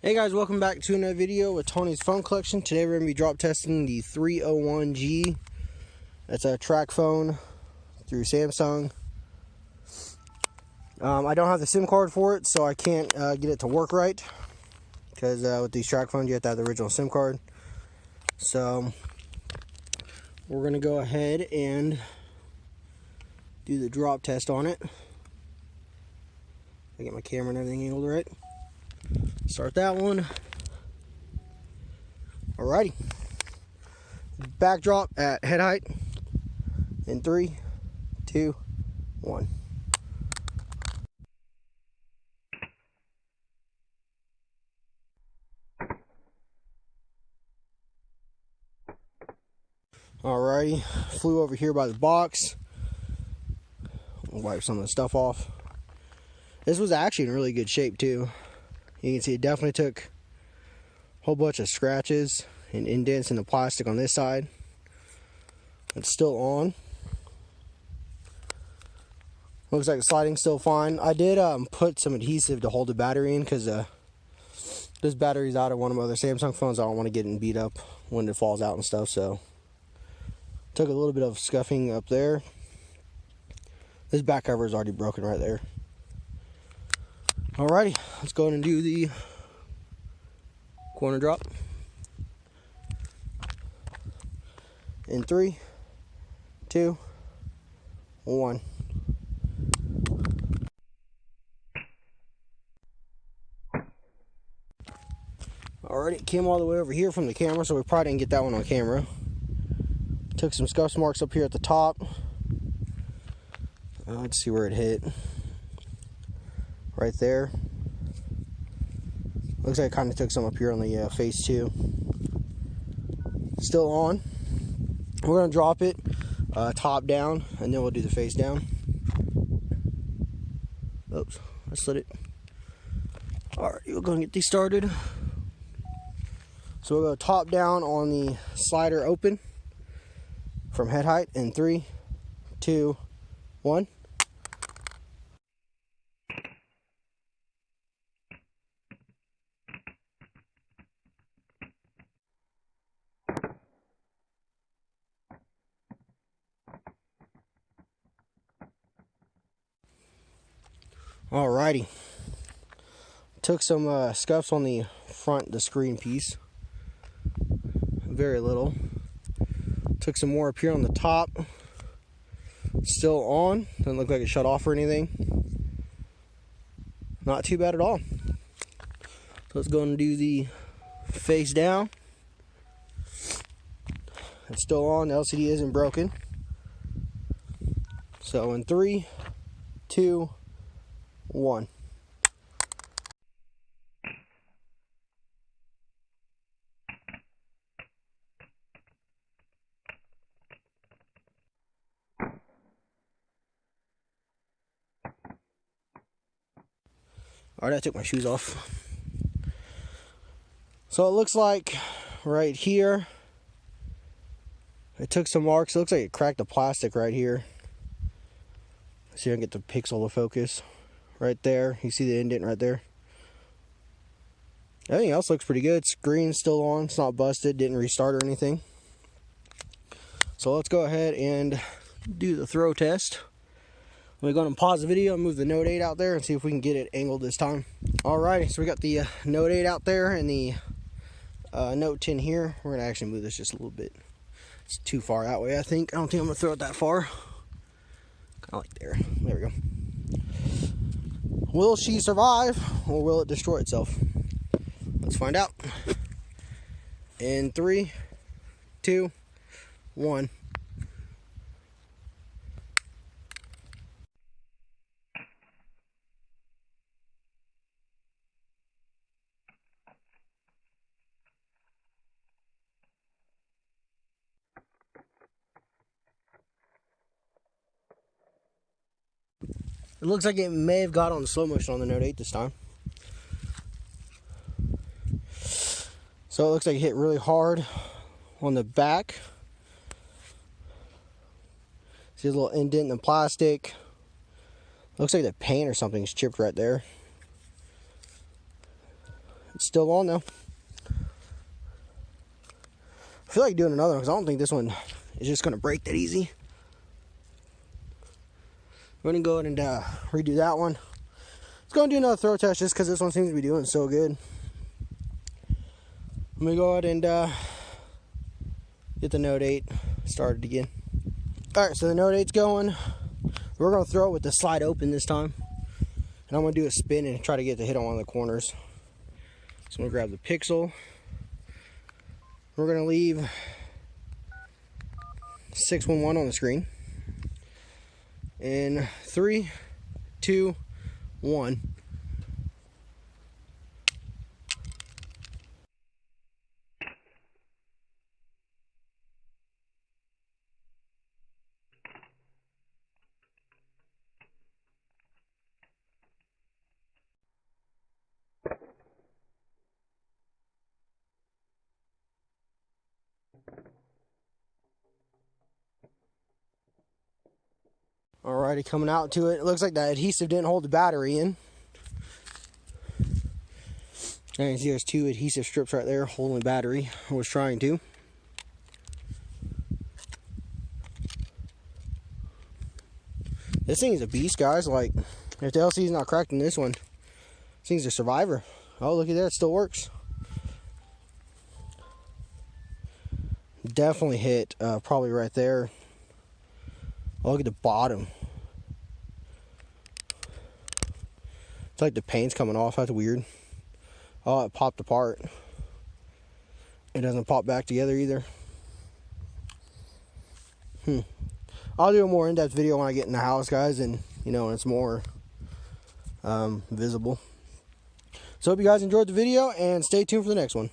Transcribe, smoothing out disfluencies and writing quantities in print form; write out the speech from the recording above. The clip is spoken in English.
Hey guys, welcome back to another video with Tony's phone collection. Today we're going to be drop testing the 301G. That's a Tracfone through Samsung. I don't have the SIM card for it, so I can't get it to work right. Because with these Tracphones, you have to have the original SIM card. So we're going to go ahead and do the drop test on it. I get my camera and everything angled right. Start that one. Alrighty. Backdrop at head height. In 3, 2, 1. Alrighty. Flew over here by the box. Wipe some of the stuff off. This was actually in really good shape too. You can see it definitely took a whole bunch of scratches and indents in the plastic on this side. It's still on. Looks like the sliding's still fine. I did put some adhesive to hold the battery in because this battery's out of one of my other Samsung phones. I don't want to get it beat up when it falls out and stuff. So took a little bit of scuffing up there. This back cover is already broken right there. Alrighty, let's go ahead and do the corner drop. In 3, 2, 1. Alrighty, it came all the way over here from the camera, so we probably didn't get that one on camera. Took some scuff marks up here at the top. Let's see where it hit. Right there. Looks like I kind of took some up here on the face too. Still on. We're going to drop it top down, and then we'll do the face down. Oops, I slid it. Alright, we're going to get these started. So we'll go top down on the slider open from head height in 3, 2, 1. Alrighty. Took some scuffs on the front, the screen piece. Very little. Took some more up here on the top. Still on. Doesn't look like it shut off or anything. Not too bad at all. So let's go and do the face down. It's still on. The LCD isn't broken. So in 3, 2, 1. Alright, I took my shoes off. So it looks like right here, it took some marks. It looks like it cracked the plastic right here. See if I can get the pixel to focus. Right there, you see the indent right there. Everything else looks pretty good. Screen's still on, it's not busted, didn't restart or anything. So let's go ahead and do the throw test. I'm going to pause the video and move the Note 8 out there and see if we can get it angled this time. Alrighty, so we got the Note 8 out there and the Note 10 here. We're going to actually move this just a little bit. It's too far that way, I think. I don't think I'm going to throw it that far. Kind of like there. There we go. Will she survive, or will it destroy itself? Let's find out. In 3, 2, 1. It looks like it may have got on the slow motion on the Note 8 this time. So it looks like it hit really hard on the back. See a little indent in the plastic. Looks like the paint or something's chipped right there. It's still on though. I feel like doing another one because I don't think this one is just going to break that easy. I'm going to go ahead and redo that one. Let's go and do another throw test just because this one seems to be doing so good. Let me go ahead and get the Note 8 started again. Alright, so the Note 8's going. We're going to throw it with the slide open this time. And I'm going to do a spin and try to get the hit on one of the corners. So I'm going to grab the Pixel. We're going to leave 611 on the screen. In 3, 2, 1. Alrighty, coming out to it. It looks like that adhesive didn't hold the battery in. And you see there's 2 adhesive strips right there holding the battery. I was trying to. This thing is a beast, guys. Like, if the LCD is not cracked in this one, this thing's a survivor. Oh, look at that. It still works. Definitely hit probably right there. Oh, look at the bottom. It's like the paint's coming off. That's weird. Oh, it popped apart. It doesn't pop back together either. I'll do a more in-depth video when I get in the house, guys, and you know, when it's more visible. So hope you guys enjoyed the video, and stay tuned for the next one.